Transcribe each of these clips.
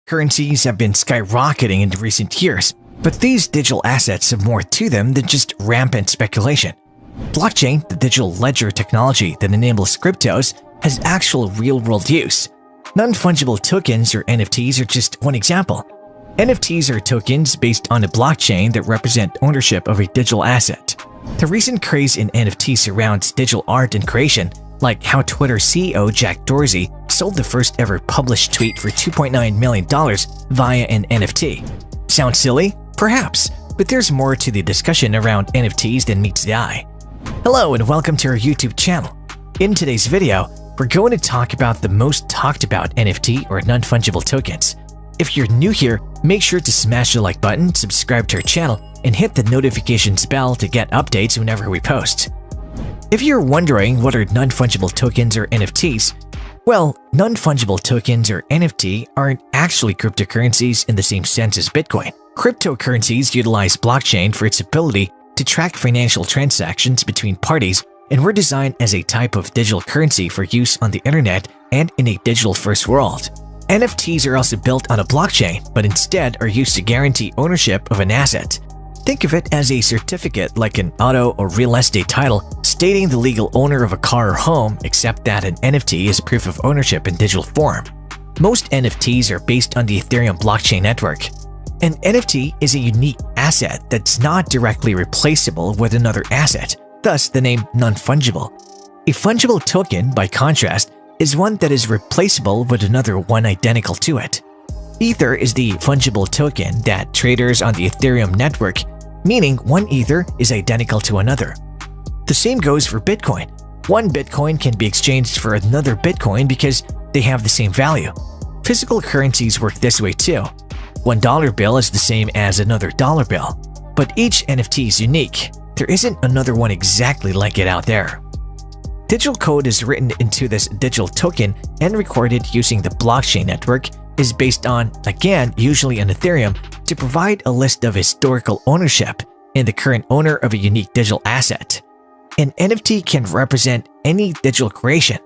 Currencies have been skyrocketing in recent years, but these digital assets have more to them than just rampant speculation. Blockchain, the digital ledger technology that enables cryptos, has actual real-world use. Non-fungible tokens or NFTs are just one example. NFTs are tokens based on a blockchain that represent ownership of a digital asset. The recent craze in NFTs surrounds digital art and creation, like how Twitter CEO Jack Dorsey sold the first ever published tweet for $2.9 million via an NFT. Sounds silly? Perhaps, but there's more to the discussion around NFTs than meets the eye. Hello and welcome to our YouTube channel. In today's video, we're going to talk about the most talked about NFT or non-fungible tokens. If you're new here, make sure to smash the like button, subscribe to our channel, and hit the notifications bell to get updates whenever we post. If you're wondering what are non-fungible tokens or NFTs, well, non-fungible tokens or NFT aren't actually cryptocurrencies in the same sense as Bitcoin. Cryptocurrencies utilize blockchain for its ability to track financial transactions between parties and were designed as a type of digital currency for use on the internet and in a digital-first world. NFTs are also built on a blockchain, but instead are used to guarantee ownership of an asset. Think of it as a certificate like an auto or real estate title stating the legal owner of a car or home, except that an NFT is proof of ownership in digital form. Most NFTs are based on the Ethereum blockchain network. An NFT is a unique asset that's not directly replaceable with another asset, thus the name non-fungible. A fungible token, by contrast, is one that is replaceable with another one identical to it. Ether is the fungible token that traders on the Ethereum network, meaning one Ether is identical to another. The same goes for Bitcoin. One Bitcoin can be exchanged for another Bitcoin because they have the same value. Physical currencies work this way too. One dollar bill is the same as another dollar bill, but each NFT is unique. There isn't another one exactly like it out there. Digital code is written into this digital token and recorded using the blockchain network is based on, again, usually on Ethereum, to provide a list of historical ownership and the current owner of a unique digital asset. An NFT can represent any digital creation,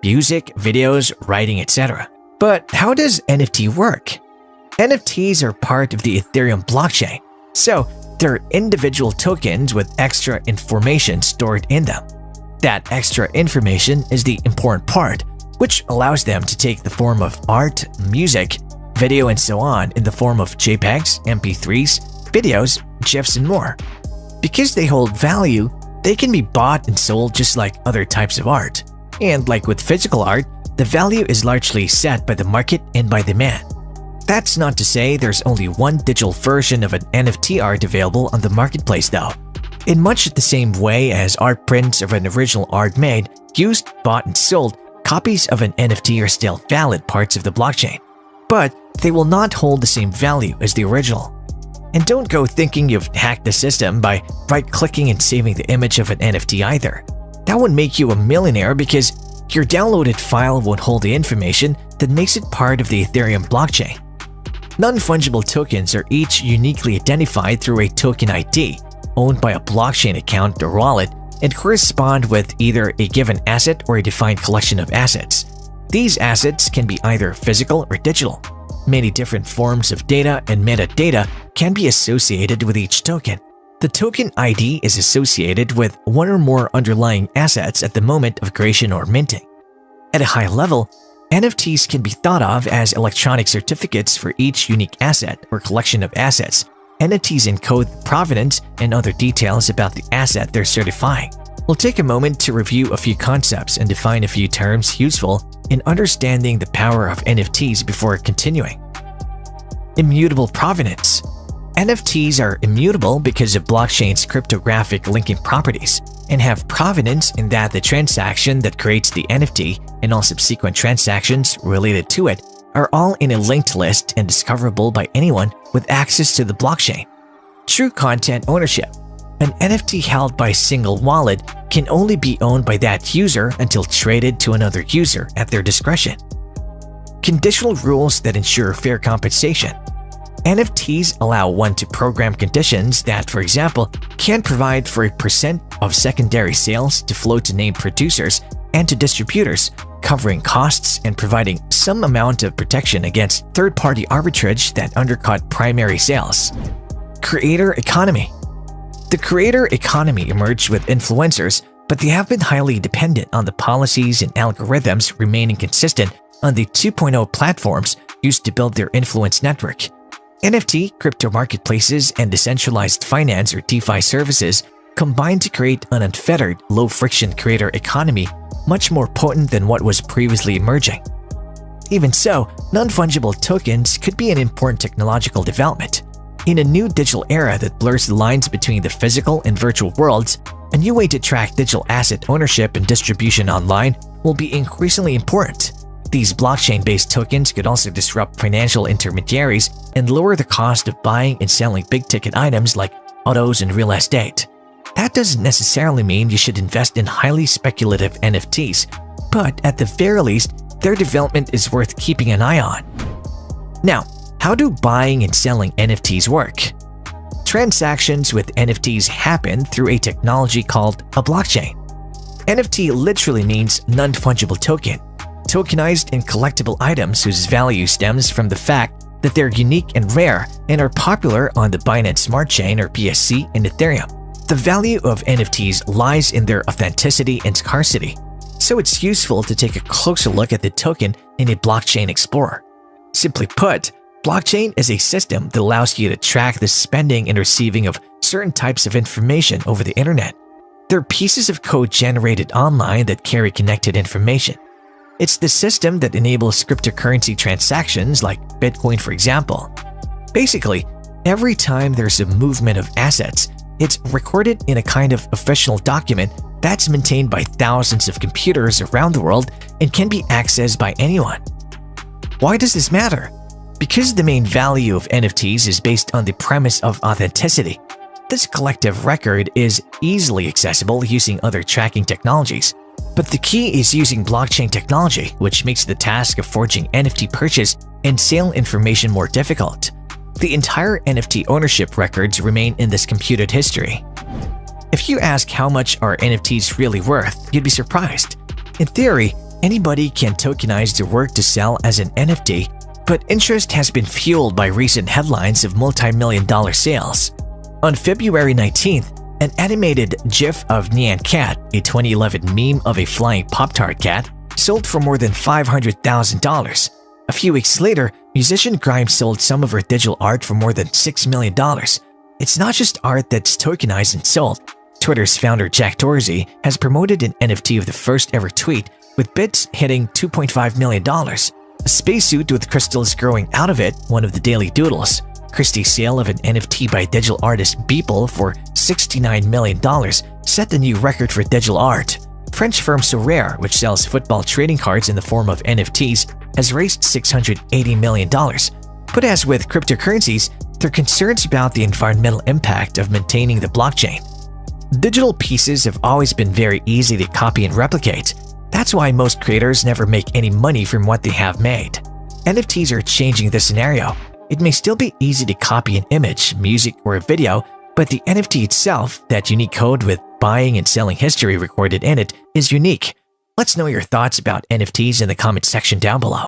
music, videos, writing, etc. But how does NFT work? NFTs are part of the Ethereum blockchain, so they're individual tokens with extra information stored in them. That extra information is the important part, which allows them to take the form of art, music, video, and so on in the form of JPEGs, MP3s, videos, GIFs, and more. Because they hold value, they can be bought and sold just like other types of art. And like with physical art, the value is largely set by the market and by demand. That's not to say there's only one digital version of an NFT art available on the marketplace though. In much the same way as art prints of an original art made, used, bought, and sold, copies of an NFT are still valid parts of the blockchain, but they will not hold the same value as the original. And don't go thinking you've hacked the system by right-clicking and saving the image of an NFT either. That would make you a millionaire because your downloaded file won't hold the information that makes it part of the Ethereum blockchain. Non-fungible tokens are each uniquely identified through a token ID, owned by a blockchain account or wallet, and correspond with either a given asset or a defined collection of assets. These assets can be either physical or digital. Many different forms of data and metadata can be associated with each token. The token ID is associated with one or more underlying assets at the moment of creation or minting. At a high level, NFTs can be thought of as electronic certificates for each unique asset or collection of assets. NFTs encode the provenance and other details about the asset they're certifying. We'll take a moment to review a few concepts and define a few terms useful in understanding the power of NFTs before continuing. Immutable provenance. NFTs are immutable because of blockchain's cryptographic linking properties and have provenance in that the transaction that creates the NFT and all subsequent transactions related to it are all in a linked list and discoverable by anyone with access to the blockchain. True content ownership. An NFT held by a single wallet can only be owned by that user until traded to another user at their discretion. Conditional rules that ensure fair compensation. NFTs allow one to program conditions that, for example, can provide for a % of secondary sales to flow to named producers and to distributors, covering costs and providing some amount of protection against third-party arbitrage that undercut primary sales. Creator economy. The creator economy emerged with influencers, but they have been highly dependent on the policies and algorithms remaining consistent on the 2.0 platforms used to build their influence network. NFT, crypto marketplaces, and decentralized finance or DeFi services combine to create an unfettered, low-friction creator economy much more potent than what was previously emerging. Even so, non-fungible tokens could be an important technological development. In a new digital era that blurs the lines between the physical and virtual worlds, a new way to track digital asset ownership and distribution online will be increasingly important. These blockchain-based tokens could also disrupt financial intermediaries and lower the cost of buying and selling big-ticket items like autos and real estate. That doesn't necessarily mean you should invest in highly speculative NFTs, but at the very least, their development is worth keeping an eye on. Now, how do buying and selling NFTs work? Transactions with NFTs happen through a technology called a blockchain. NFT literally means non-fungible token, tokenized and collectible items whose value stems from the fact that they're unique and rare and are popular on the Binance Smart Chain or BSC and Ethereum. The value of NFTs lies in their authenticity and scarcity, so it's useful to take a closer look at the token in a blockchain explorer. Simply put, blockchain is a system that allows you to track the spending and receiving of certain types of information over the internet. They're pieces of code generated online that carry connected information. It's the system that enables cryptocurrency transactions like Bitcoin, for example. Basically, every time there's a movement of assets, it's recorded in a kind of official document that's maintained by thousands of computers around the world and can be accessed by anyone. Why does this matter? Because the main value of NFTs is based on the premise of authenticity. This collective record is easily accessible using other tracking technologies. But the key is using blockchain technology, which makes the task of forging NFT purchase and sale information more difficult. The entire NFT ownership records remain in this computed history. If you ask how much are NFTs really worth, you'd be surprised. In theory, anybody can tokenize their work to sell as an NFT, but interest has been fueled by recent headlines of multi-million-dollar sales. On February 19th, an animated GIF of Nyan Cat, a 2011 meme of a flying Pop-Tart cat, sold for more than $500,000. A few weeks later, musician Grimes sold some of her digital art for more than $6 million. It's not just art that's tokenized and sold. Twitter's founder Jack Dorsey has promoted an NFT of the first ever tweet, with bids hitting $2.5 million. A spacesuit with crystals growing out of it, one of the daily doodles. Christie's sale of an NFT by digital artist Beeple for $69 million set the new record for digital art. French firm Sorare, which sells football trading cards in the form of NFTs, has raised $680 million. But as with cryptocurrencies, there are concerns about the environmental impact of maintaining the blockchain. Digital pieces have always been very easy to copy and replicate. That's why most creators never make any money from what they have made. NFTs are changing this scenario. It may still be easy to copy an image, music, or a video, but the NFT itself, that unique code with buying and selling history recorded in it, is unique. Let's know your thoughts about NFTs in the comment section down below.